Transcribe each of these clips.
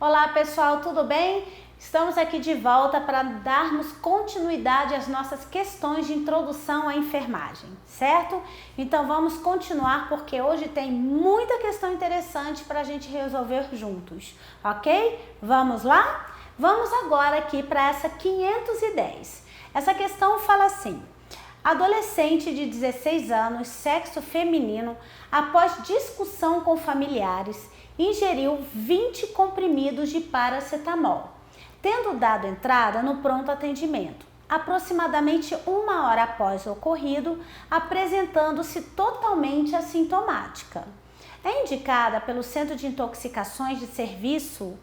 Olá pessoal, tudo bem? Estamos aqui de volta para darmos continuidade às nossas questões de introdução à enfermagem, certo? Então vamos continuar porque hoje tem muita questão interessante para a gente resolver juntos, ok? Vamos lá? Vamos agora aqui para essa 510. Essa questão fala assim: adolescente de 16 anos, sexo feminino, após discussão com familiares, ingeriu 20 comprimidos de paracetamol, tendo dado entrada no pronto atendimento, aproximadamente 1 hora após o ocorrido, apresentando-se totalmente assintomática. É indicada pelo Centro de Intoxicações do Serviço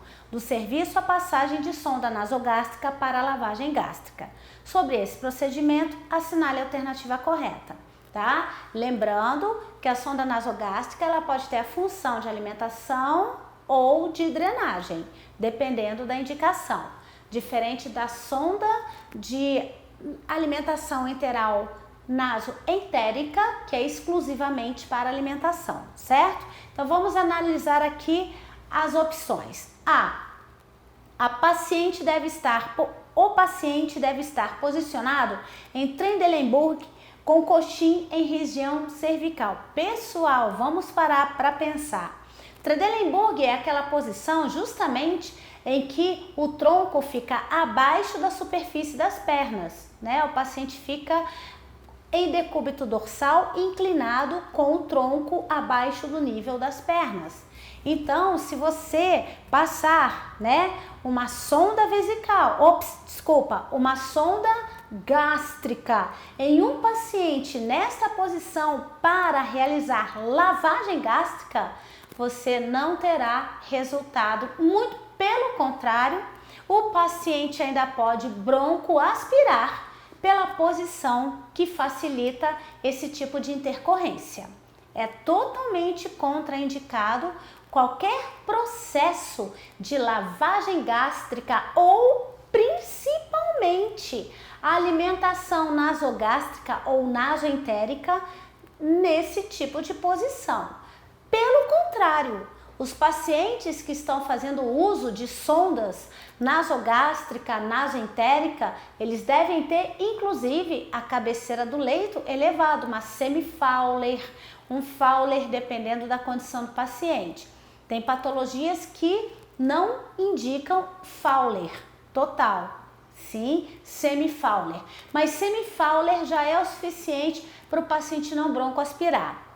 a passagem de sonda nasogástrica para a lavagem gástrica. Sobre esse procedimento, assinale a alternativa correta, tá? Lembrando que a sonda nasogástrica ela pode ter a função de alimentação ou de drenagem, dependendo da indicação. Diferente da sonda de alimentação enteral nasoentérica, que é exclusivamente para alimentação, certo? Então vamos analisar aqui as opções. O paciente deve estar posicionado em Trendelenburg com coxim em região cervical. Pessoal, vamos parar para pensar. Trendelenburg é aquela posição justamente em que o tronco fica abaixo da superfície das pernas, né? O paciente fica em decúbito dorsal inclinado com o tronco abaixo do nível das pernas. Então, se você passar, né, uma sonda vesical, uma sonda gástrica em um paciente nesta posição para realizar lavagem gástrica, você não terá resultado, muito pelo contrário, o paciente ainda pode broncoaspirar pela posição que facilita esse tipo de intercorrência. É totalmente contraindicado qualquer processo de lavagem gástrica ou principalmente a alimentação nasogástrica ou nasoentérica nesse tipo de posição. Pelo contrário, os pacientes que estão fazendo uso de sondas nasogástrica, nasoentérica, eles devem ter inclusive a cabeceira do leito elevado, uma semi-Fowler, um Fowler, dependendo da condição do paciente. Tem patologias que não indicam Fowler total, sim, semi-Fowler. Mas semi-Fowler já é o suficiente para o paciente não broncoaspirar.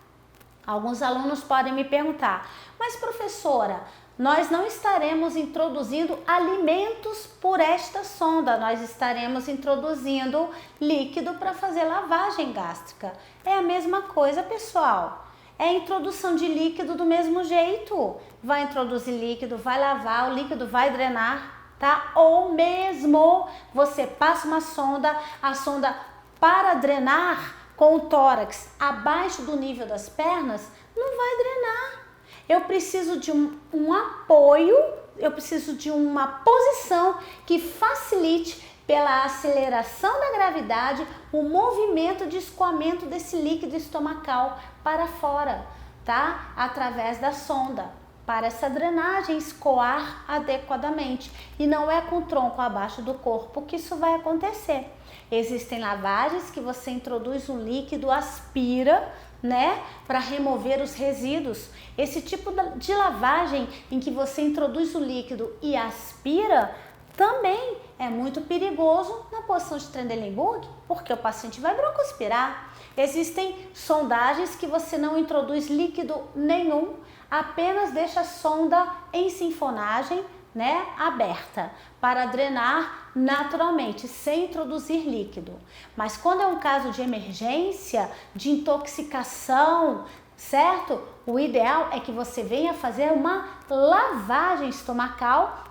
Alguns alunos podem me perguntar: mas professora, nós não estaremos introduzindo alimentos por esta sonda, nós estaremos introduzindo líquido para fazer lavagem gástrica. É a mesma coisa, pessoal. É a introdução de líquido do mesmo jeito. Vai introduzir líquido, vai lavar, o líquido vai drenar, tá? Ou mesmo você passa uma sonda, a sonda para drenar com o tórax abaixo do nível das pernas, não vai drenar. Eu preciso de um apoio, eu preciso de uma posição que facilite pela aceleração da gravidade o movimento de escoamento desse líquido estomacal para fora, tá? Através da sonda, para essa drenagem escoar adequadamente. E não é com o tronco abaixo do corpo que isso vai acontecer. Existem lavagens que você introduz um líquido, aspira, né, para remover os resíduos. Esse tipo de lavagem em que você introduz o líquido e aspira também é muito perigoso na posição de Trendelenburg, porque o paciente vai broncoaspirar. Existem sondagens que você não introduz líquido nenhum, apenas deixa a sonda em sinfonagem, né, aberta, para drenar naturalmente, sem introduzir líquido. Mas quando é um caso de emergência, de intoxicação, certo? O ideal é que você venha fazer uma lavagem estomacal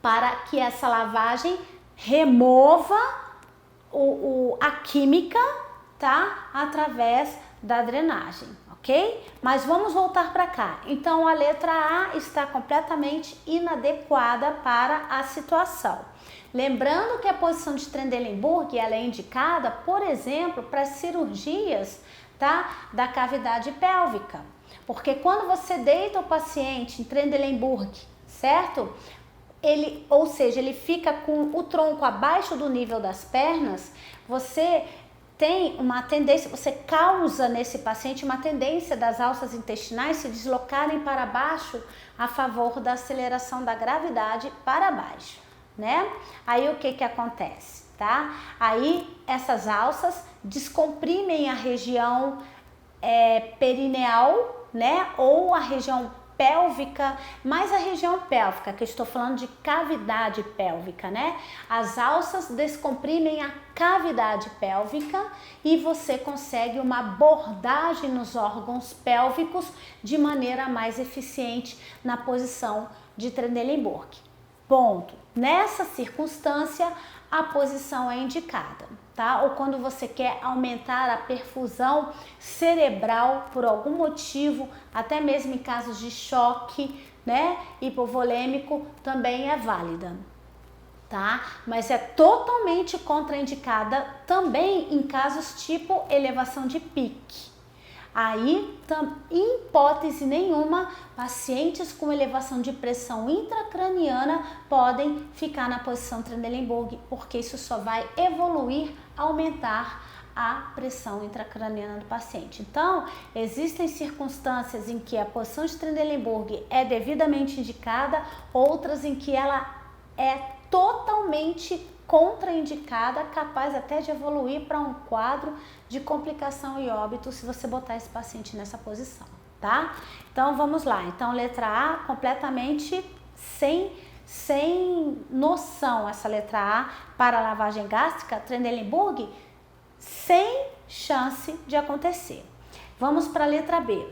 para que essa lavagem remova a química, tá? Através da drenagem, ok? Mas vamos voltar para cá. Então a letra A está completamente inadequada para a situação. Lembrando que a posição de Trendelenburg ela é indicada, por exemplo, para cirurgias, tá? Da cavidade pélvica. Porque quando você deita o paciente em Trendelenburg, certo? Ou seja, ele fica com o tronco abaixo do nível das pernas, você tem uma tendência, você causa nesse paciente uma tendência das alças intestinais se deslocarem para baixo a favor da aceleração da gravidade para baixo, né? Aí o que acontece, tá? Aí essas alças descomprimem a região perineal, né? Ou a região pélvica, mais a região pélvica, que eu estou falando de cavidade pélvica, né? As alças descomprimem a cavidade pélvica e você consegue uma abordagem nos órgãos pélvicos de maneira mais eficiente na posição de Trendelenburg. Ponto. Nessa circunstância, a posição é indicada, tá? Ou quando você quer aumentar a perfusão cerebral por algum motivo, até mesmo em casos de choque, né, hipovolêmico, também é válida, tá? Mas é totalmente contraindicada também em casos tipo elevação de pique. Aí, em hipótese nenhuma, pacientes com elevação de pressão intracraniana podem ficar na posição Trendelenburg, porque isso só vai evoluir, aumentar a pressão intracraniana do paciente. Então, existem circunstâncias em que a posição de Trendelenburg é devidamente indicada, outras em que ela é totalmente contraindicada, capaz até de evoluir para um quadro de complicação e óbito se você botar esse paciente nessa posição, tá? Então vamos lá. Então letra A completamente sem noção, essa letra A para a lavagem gástrica, Trendelenburg, sem chance de acontecer. Vamos para a letra B.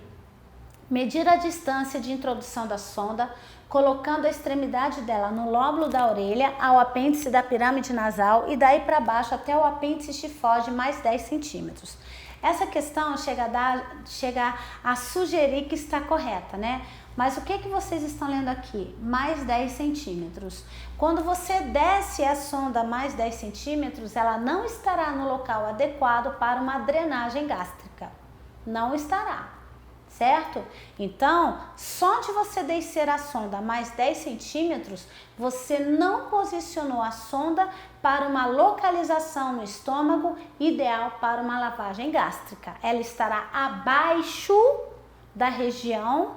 Medir a distância de introdução da sonda, colocando a extremidade dela no lóbulo da orelha, ao apêndice da pirâmide nasal e daí para baixo até o apêndice xifoide, mais 10 centímetros. Essa questão chega a sugerir que está correta, né? Mas o que vocês estão lendo aqui? Mais 10 centímetros. Quando você desce a sonda mais 10 centímetros, ela não estará no local adequado para uma drenagem gástrica. Não estará. Certo? Então, só de você descer a sonda mais 10 centímetros, você não posicionou a sonda para uma localização no estômago ideal para uma lavagem gástrica. Ela estará abaixo da região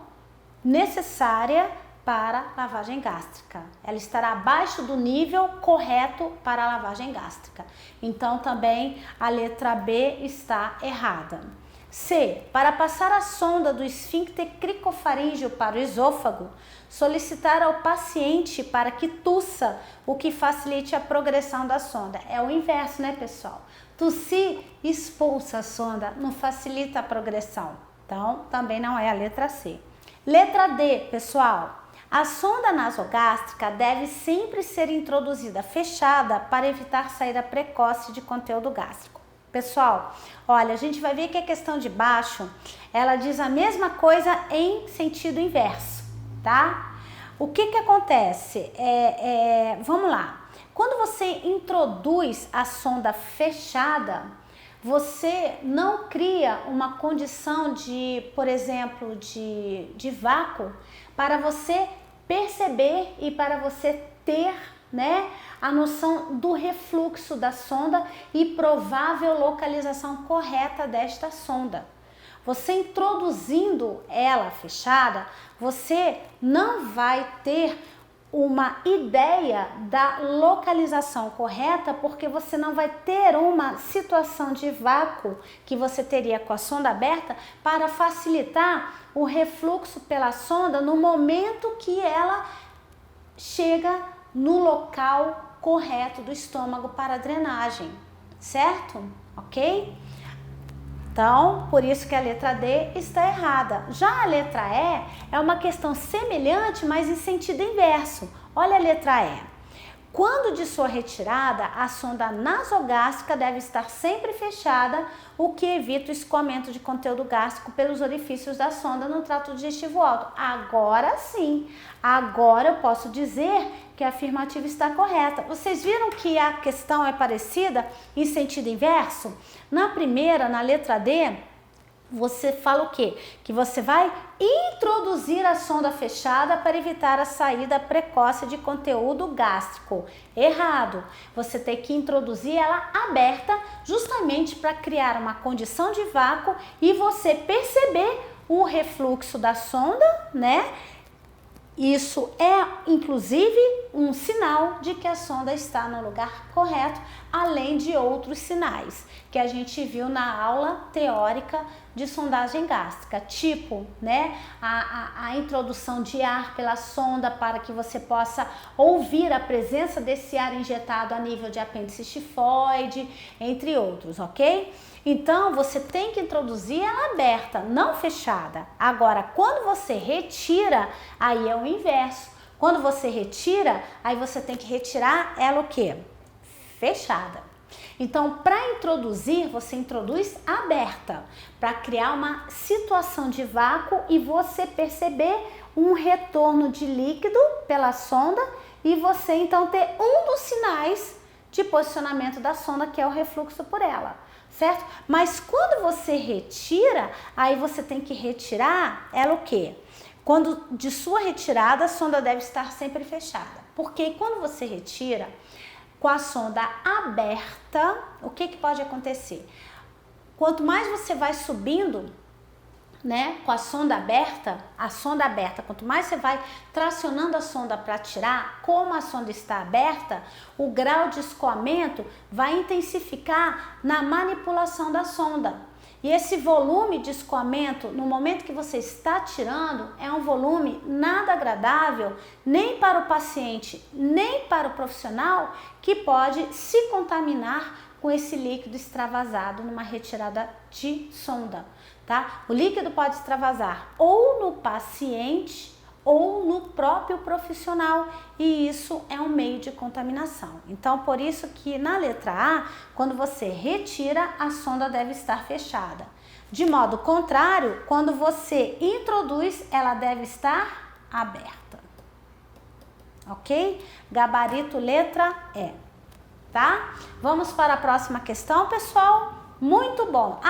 necessária para lavagem gástrica. Ela estará abaixo do nível correto para a lavagem gástrica. Então, também a letra B está errada. C. Para passar a sonda do esfíncter cricofaríngeo para o esôfago, solicitar ao paciente para que tussa, o que facilite a progressão da sonda. É o inverso, né, pessoal? Tossir expulsa a sonda, não facilita a progressão. Então, também não é a letra C. Letra D, pessoal. A sonda nasogástrica deve sempre ser introduzida fechada para evitar saída precoce de conteúdo gástrico. Pessoal, olha, a gente vai ver que a questão de baixo, ela diz a mesma coisa em sentido inverso, tá? O que acontece? Vamos lá. Quando você introduz a sonda fechada, você não cria uma condição de, por exemplo, de vácuo para você perceber e para você ter, né, a noção do refluxo da sonda e provável localização correta desta sonda. Você introduzindo ela fechada, você não vai ter uma ideia da localização correta, porque você não vai ter uma situação de vácuo que você teria com a sonda aberta para facilitar o refluxo pela sonda no momento que ela chega no local correto do estômago para a drenagem, certo? Ok? Então, por isso que a letra D está errada. Já a letra E é uma questão semelhante, mas em sentido inverso. Olha a letra E. Quando de sua retirada, a sonda nasogástrica deve estar sempre fechada, o que evita o escoamento de conteúdo gástrico pelos orifícios da sonda no trato digestivo alto. Agora sim, agora eu posso dizer que a afirmativa está correta. Vocês viram que a questão é parecida em sentido inverso? Na primeira, na letra D, você fala o quê? Que você vai introduzir a sonda fechada para evitar a saída precoce de conteúdo gástrico. Errado. Você tem que introduzir ela aberta justamente para criar uma condição de vácuo e você perceber o refluxo da sonda, né? Isso é, inclusive, um sinal de que a sonda está no lugar correto, além de outros sinais que a gente viu na aula teórica de sondagem gástrica, tipo, né, a introdução de ar pela sonda para que você possa ouvir a presença desse ar injetado a nível de apêndice tifoide, entre outros, ok? Então, você tem que introduzir ela aberta, não fechada. Agora, quando você retira, aí é o inverso. Quando você retira, aí você tem que retirar ela o quê? Fechada. Então, para introduzir, você introduz aberta, para criar uma situação de vácuo e você perceber um retorno de líquido pela sonda e você então ter um dos sinais de posicionamento da sonda, que é o refluxo por ela. Certo? Mas quando você retira, aí você tem que retirar ela o quê? Quando de sua retirada, a sonda deve estar sempre fechada. Porque quando você retira com a sonda aberta, o que pode acontecer? Quanto mais você vai subindo, né, com a sonda aberta, quanto mais você vai tracionando a sonda para tirar, como a sonda está aberta, o grau de escoamento vai intensificar na manipulação da sonda. E esse volume de escoamento, no momento que você está tirando, é um volume nada agradável, nem para o paciente, nem para o profissional, que pode se contaminar com esse líquido extravasado numa retirada de sonda. Tá? O líquido pode extravasar ou no paciente ou no próprio profissional e isso é um meio de contaminação. Então, por isso que na letra A, quando você retira, a sonda deve estar fechada. De modo contrário, quando você introduz, ela deve estar aberta. Ok? Gabarito letra E, tá? Vamos para a próxima questão, pessoal? Muito bom!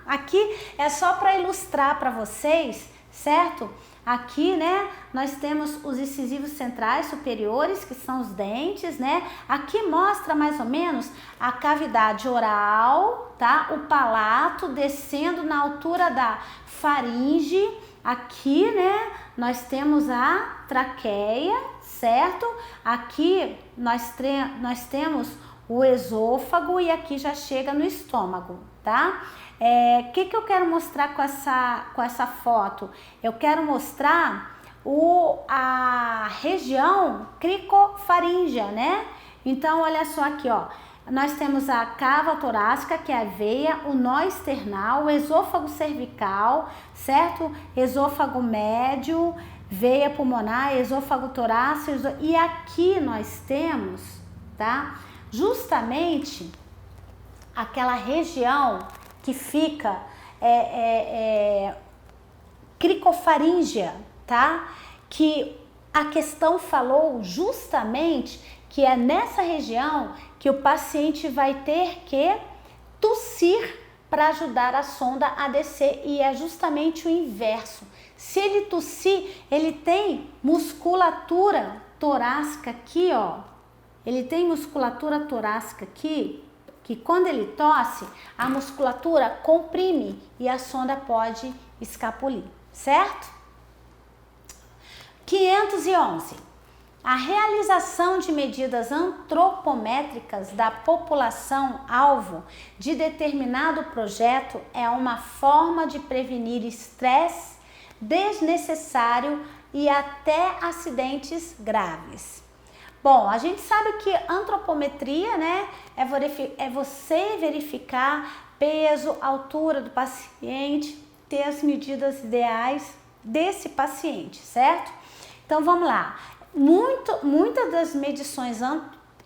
Aqui é só para ilustrar para vocês, certo? Aqui, né, nós temos os incisivos centrais superiores, que são os dentes, né? Aqui mostra mais ou menos a cavidade oral, tá? O palato descendo na altura da faringe. Aqui, né, nós temos a traqueia, certo? Aqui nós temos o esôfago e aqui já chega no estômago, tá? Que eu quero mostrar com essa foto? Eu quero mostrar a região cricofaríngea, né? Então, olha só aqui, ó. Nós temos a cava torácica, que é a veia, o nó external, o esôfago cervical, certo? Esôfago médio, veia pulmonar, esôfago torácico. E aqui nós temos, tá? Justamente aquela região que fica cricofaríngea, tá? Que a questão falou justamente que é nessa região que o paciente vai ter que tossir para ajudar a sonda a descer e é justamente o inverso. Se ele tossir, ele tem musculatura torácica aqui, ó. Ele tem musculatura torácica aqui, que quando ele tosse, a musculatura comprime e a sonda pode escapulir, certo? 511. A realização de medidas antropométricas da população-alvo de determinado projeto é uma forma de prevenir estresse desnecessário e até acidentes graves. Bom, a gente sabe que antropometria, né, é você verificar peso, altura do paciente, ter as medidas ideais desse paciente, certo? Então, vamos lá. Muitas das medições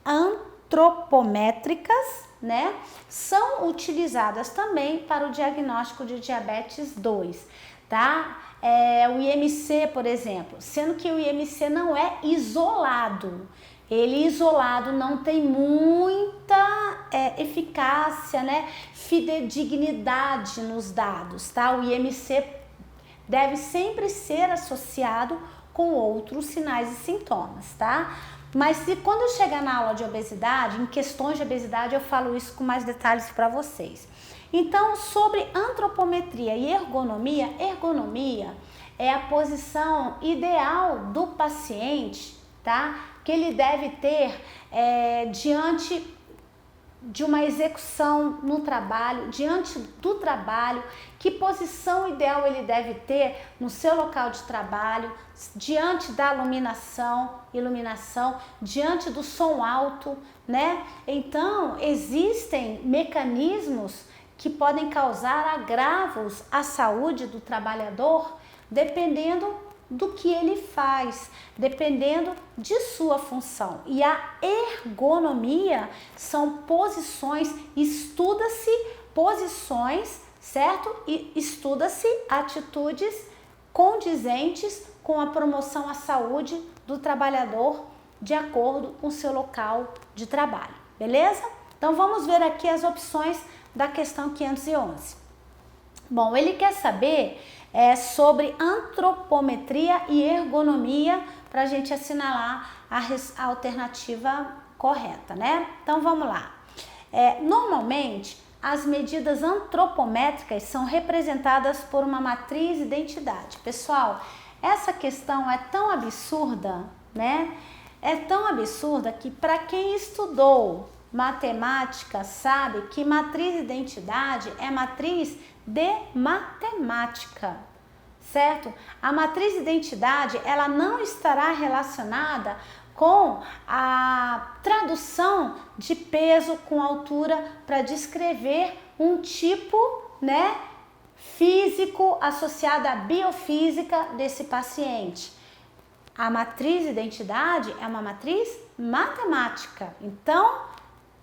antropométricas, né, são utilizadas também para o diagnóstico de diabetes 2, tá? O IMC, por exemplo, sendo que o IMC não é isolado. ele isolado não tem muita eficácia, né, fidedignidade nos dados, tá? O IMC deve sempre ser associado com outros sinais e sintomas, tá? Mas se quando chegar na aula de obesidade, em questões de obesidade, eu falo isso com mais detalhes para vocês. Então, sobre antropometria e ergonomia, ergonomia é a posição ideal do paciente, tá? Que ele deve ter diante de uma execução no trabalho, diante do trabalho, que posição ideal ele deve ter no seu local de trabalho, diante da iluminação, diante do som alto, né? Então, existem mecanismos que podem causar agravos à saúde do trabalhador, dependendo do que ele faz, dependendo de sua função. E a ergonomia são posições, estuda-se posições, certo? E estuda-se atitudes condizentes com a promoção à saúde do trabalhador de acordo com o seu local de trabalho, beleza? Então vamos ver aqui as opções da questão 511. Bom, ele quer saber sobre antropometria e ergonomia para a gente assinalar a alternativa correta, né? Então vamos lá. Normalmente, as medidas antropométricas são representadas por uma matriz de identidade. Pessoal, essa questão é tão absurda, né? É tão absurda que para quem estudou matemática sabe que matriz de identidade é matriz de matemática, certo? A matriz de identidade, ela não estará relacionada com a tradução de peso com altura para descrever um tipo, né, físico associado à biofísica desse paciente. A matriz de identidade é uma matriz matemática, então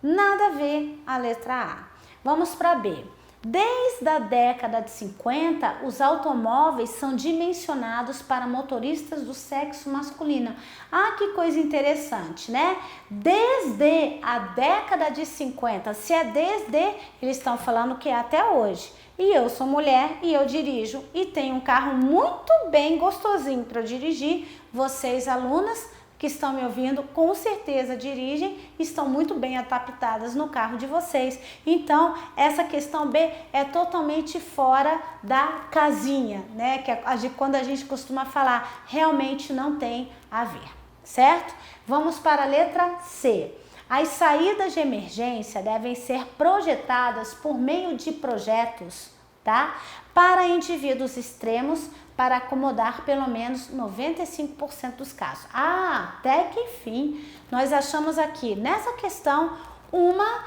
nada a ver a letra A. Vamos para B. Desde a década de 50, os automóveis são dimensionados para motoristas do sexo masculino. Ah, que coisa interessante, né? Desde a década de 50, se é desde, eles estão falando que é até hoje. E eu sou mulher e eu dirijo e tenho um carro muito bem gostosinho para dirigir. Vocês, alunas que estão me ouvindo, com certeza dirigem, estão muito bem adaptadas no carro de vocês. Então, essa questão B é totalmente fora da casinha, né? Que é quando a gente costuma falar, realmente não tem a ver, certo? Vamos para a letra C. As saídas de emergência devem ser projetadas por meio de projetos, tá? Para indivíduos extremos, para acomodar pelo menos 95% dos casos. Ah, até que enfim, nós achamos aqui nessa questão uma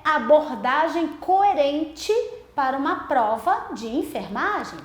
abordagem coerente para uma prova de enfermagem.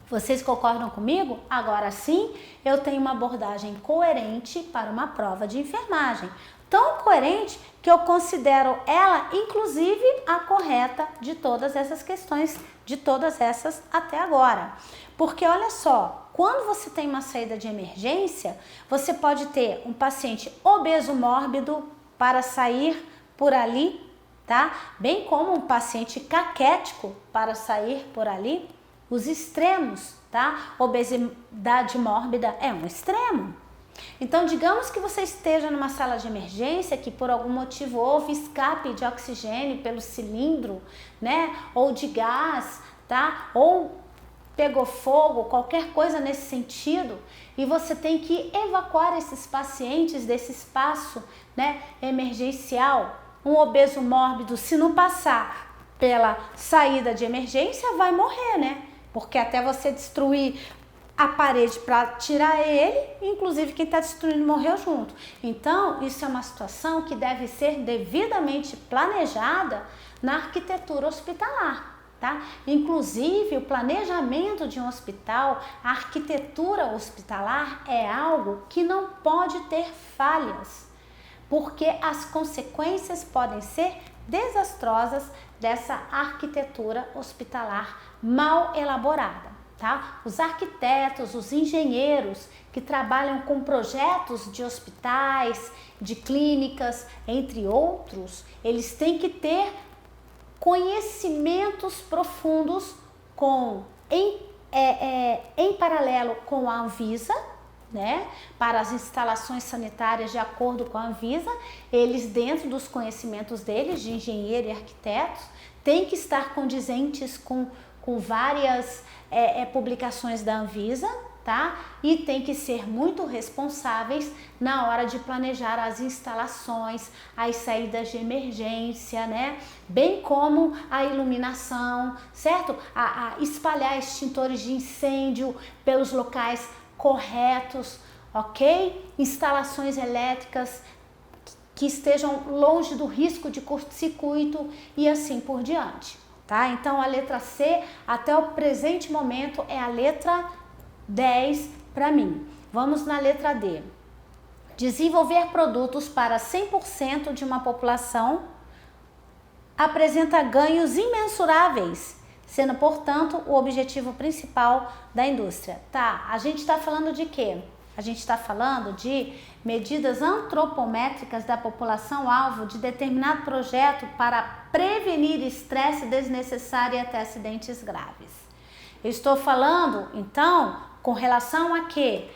Vocês concordam comigo? Agora sim, eu tenho uma abordagem coerente para uma prova de enfermagem. Tão coerente que eu considero ela, inclusive, a correta de todas essas questões, de todas essas até agora. Porque olha só, quando você tem uma saída de emergência, você pode ter um paciente obeso mórbido para sair por ali, tá? Bem como um paciente caquético para sair por ali. Os extremos, tá? Obesidade mórbida é um extremo. Então, digamos que você esteja numa sala de emergência que por algum motivo houve escape de oxigênio pelo cilindro, né? Ou de gás, tá? Ou pegou fogo, qualquer coisa nesse sentido, e você tem que evacuar esses pacientes desse espaço, né, emergencial. Um obeso mórbido, se não passar pela saída de emergência, vai morrer, né? Porque até você destruir a parede para tirar ele, inclusive quem está destruindo morreu junto. Então, isso é uma situação que deve ser devidamente planejada na arquitetura hospitalar. Tá? Inclusive, o planejamento de um hospital, a arquitetura hospitalar é algo que não pode ter falhas, porque as consequências podem ser desastrosas dessa arquitetura hospitalar mal elaborada. tá? Os arquitetos, os engenheiros que trabalham com projetos de hospitais, de clínicas, entre outros, eles têm que ter conhecimentos profundos em paralelo com a Anvisa, né? Para as instalações sanitárias de acordo com a Anvisa, eles dentro dos conhecimentos deles, de engenheiro e arquitetos, têm que estar condizentes com várias publicações da Anvisa, tá? E tem que ser muito responsáveis na hora de planejar as instalações, as saídas de emergência, né? Bem como a iluminação, certo? A espalhar extintores de incêndio pelos locais corretos, ok? Instalações elétricas que estejam longe do risco de curto-circuito e assim por diante, tá? Então a letra C, até o presente momento, é a letra 10 para mim. Vamos na letra D. Desenvolver produtos para 100% de uma população apresenta ganhos imensuráveis, sendo, portanto, o objetivo principal da indústria. Tá, a gente está falando de quê? A gente está falando de medidas antropométricas da população-alvo de determinado projeto para prevenir estresse desnecessário e até acidentes graves. Eu estou falando, então, com relação a quê?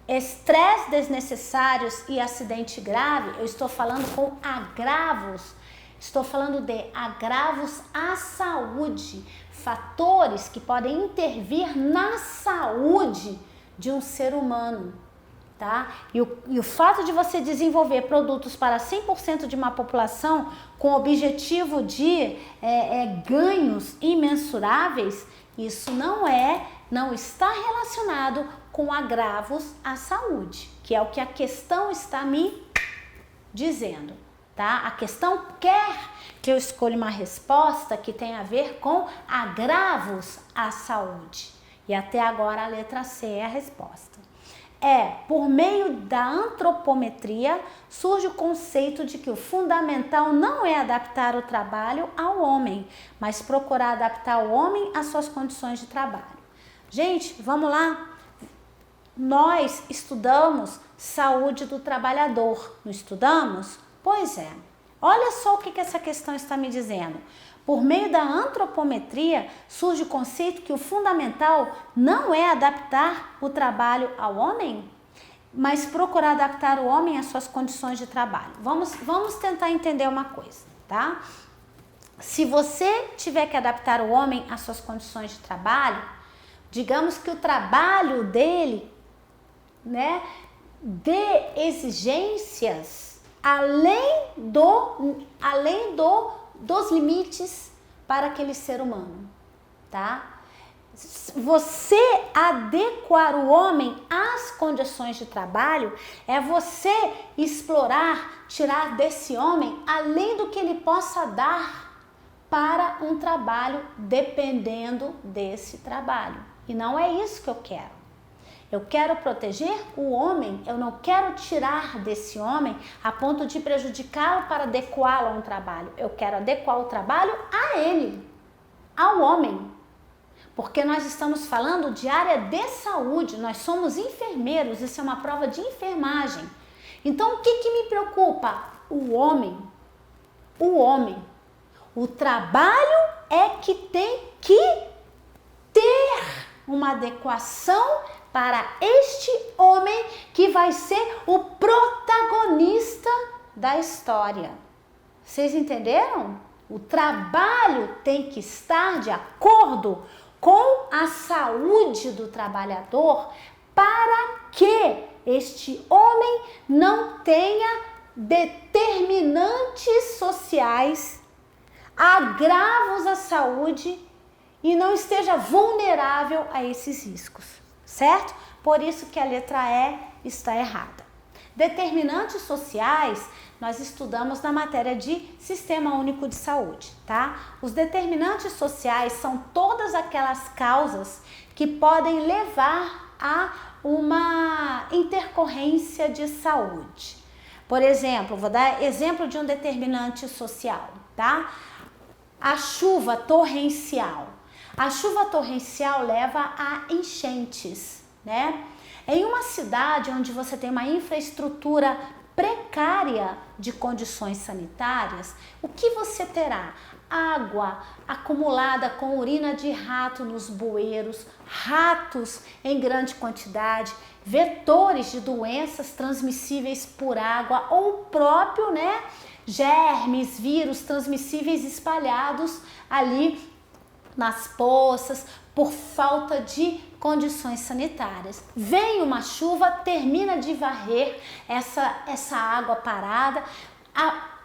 Estresse desnecessários e acidente grave, eu estou falando com agravos. Estou falando de agravos à saúde, fatores que podem intervir na saúde de um ser humano, tá? E o fato de você desenvolver produtos para 100% de uma população com o objetivo de ganhos imensuráveis, isso não está relacionado com agravos à saúde, que é o que a questão está me dizendo, tá? A questão quer que eu escolha uma resposta que tenha a ver com agravos à saúde. E até agora a letra C é a resposta. Por meio da antropometria, surge o conceito de que o fundamental não é adaptar o trabalho ao homem, mas procurar adaptar o homem às suas condições de trabalho. Gente, vamos lá? Nós estudamos saúde do trabalhador, não estudamos? Pois é. Olha só o que essa questão está me dizendo. Por meio da antropometria, surge o conceito que o fundamental não é adaptar o trabalho ao homem, mas procurar adaptar o homem às suas condições de trabalho. Vamos tentar entender uma coisa, tá? Se você tiver que adaptar o homem às suas condições de trabalho, digamos que o trabalho dele, né, de exigências além dos limites para aquele ser humano, tá? Você adequar o homem às condições de trabalho é você explorar, tirar desse homem além do que ele possa dar para um trabalho dependendo desse trabalho. E não é isso que eu quero. Eu quero proteger o homem, eu não quero tirar desse homem a ponto de prejudicá-lo para adequá-lo a um trabalho. Eu quero adequar o trabalho a ele, ao homem. Porque nós estamos falando de área de saúde, nós somos enfermeiros, isso é uma prova de enfermagem. Então, o que me preocupa? O homem. O trabalho é que tem que ter uma adequação para este homem que vai ser o protagonista da história. Vocês entenderam? O trabalho tem que estar de acordo com a saúde do trabalhador para que este homem não tenha determinantes sociais, agravos à saúde e não esteja vulnerável a esses riscos, certo? Por isso que a letra E está errada. Determinantes sociais nós estudamos na matéria de Sistema Único de Saúde, tá? Os determinantes sociais são todas aquelas causas que podem levar a uma intercorrência de saúde. Por exemplo, vou dar exemplo de um determinante social, tá? A chuva torrencial. A chuva torrencial leva a enchentes, né? Em uma cidade onde você tem uma infraestrutura precária de condições sanitárias, o que você terá? Água acumulada com urina de rato nos bueiros, ratos em grande quantidade, vetores de doenças transmissíveis por água ou próprio, né, germes, vírus transmissíveis espalhados ali nas poças por falta de condições sanitárias. Vem uma chuva, termina de varrer essa água parada,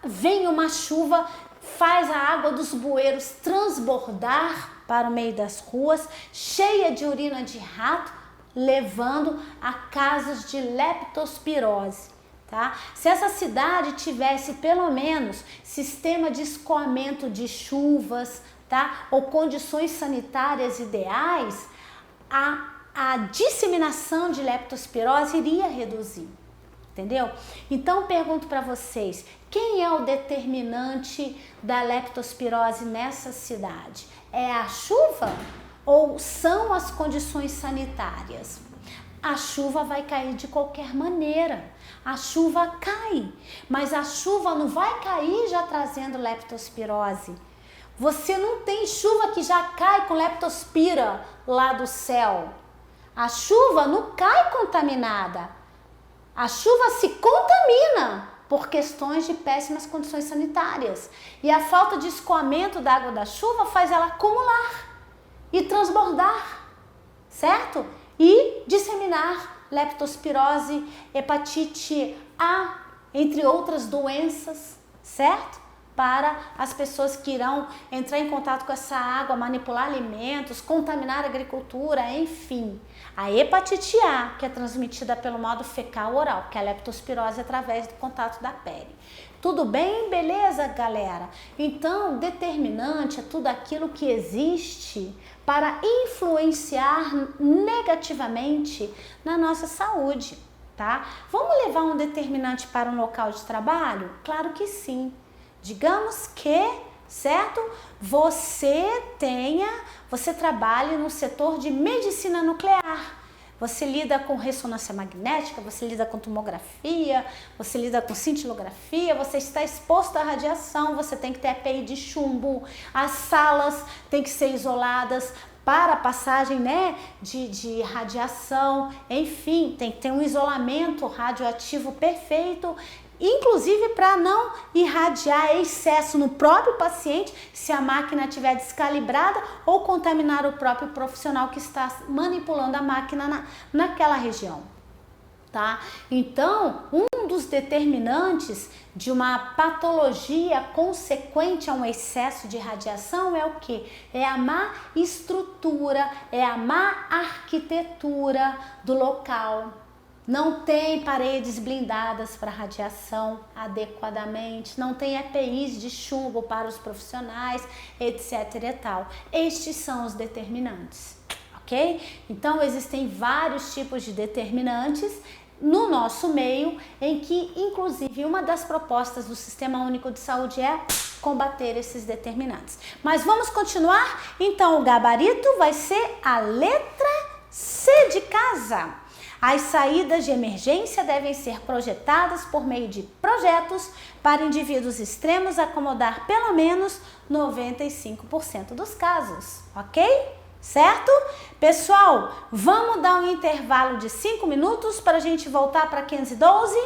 vem uma chuva, faz a água dos bueiros transbordar para o meio das ruas, cheia de urina de rato, levando a casos de leptospirose. Tá? Se essa cidade tivesse pelo menos sistema de escoamento de chuvas, tá? Ou condições sanitárias ideais, a disseminação de leptospirose iria reduzir, entendeu? Então pergunto para vocês, quem é o determinante da leptospirose nessa cidade? É a chuva ou são as condições sanitárias? A chuva vai cair de qualquer maneira, a chuva cai, mas a chuva não vai cair já trazendo leptospirose. Você não tem chuva que já cai com leptospira lá do céu. A chuva não cai contaminada. A chuva se contamina por questões de péssimas condições sanitárias. E a falta de escoamento da água da chuva faz ela acumular e transbordar, certo? E disseminar leptospirose, hepatite A, entre outras doenças, certo? Para as pessoas que irão entrar em contato com essa água, manipular alimentos, contaminar a agricultura, enfim. A hepatite A, que é transmitida pelo modo fecal oral, que é a leptospirose através do contato da pele. Tudo bem? Beleza, galera? Então, determinante é tudo aquilo que existe para influenciar negativamente na nossa saúde, tá? Vamos levar um determinante para um local de trabalho? Claro que sim. Digamos que, certo? Você trabalhe no setor de medicina nuclear. Você lida com ressonância magnética, você lida com tomografia, você lida com cintilografia, você está exposto à radiação, você tem que ter EPI de chumbo, as salas têm que ser isoladas para a passagem, né, de radiação, enfim, tem que ter um isolamento radioativo perfeito, inclusive para não irradiar excesso no próprio paciente se a máquina estiver descalibrada ou contaminar o próprio profissional que está manipulando a máquina naquela região, tá? Então, um dos determinantes de uma patologia consequente a um excesso de radiação é o que? É a má estrutura, é a má arquitetura do local. Não tem paredes blindadas para radiação adequadamente, não tem EPIs de chumbo para os profissionais, etc e tal. Estes são os determinantes, ok? Então, existem vários tipos de determinantes no nosso meio, em que, inclusive, uma das propostas do Sistema Único de Saúde é combater esses determinantes. Mas vamos continuar? Então, o gabarito vai ser a letra C de casa. As saídas de emergência devem ser projetadas por meio de projetos para indivíduos extremos acomodar pelo menos 95% dos casos, ok? Certo? Pessoal, vamos dar um intervalo de 5 minutos para a gente voltar para 512?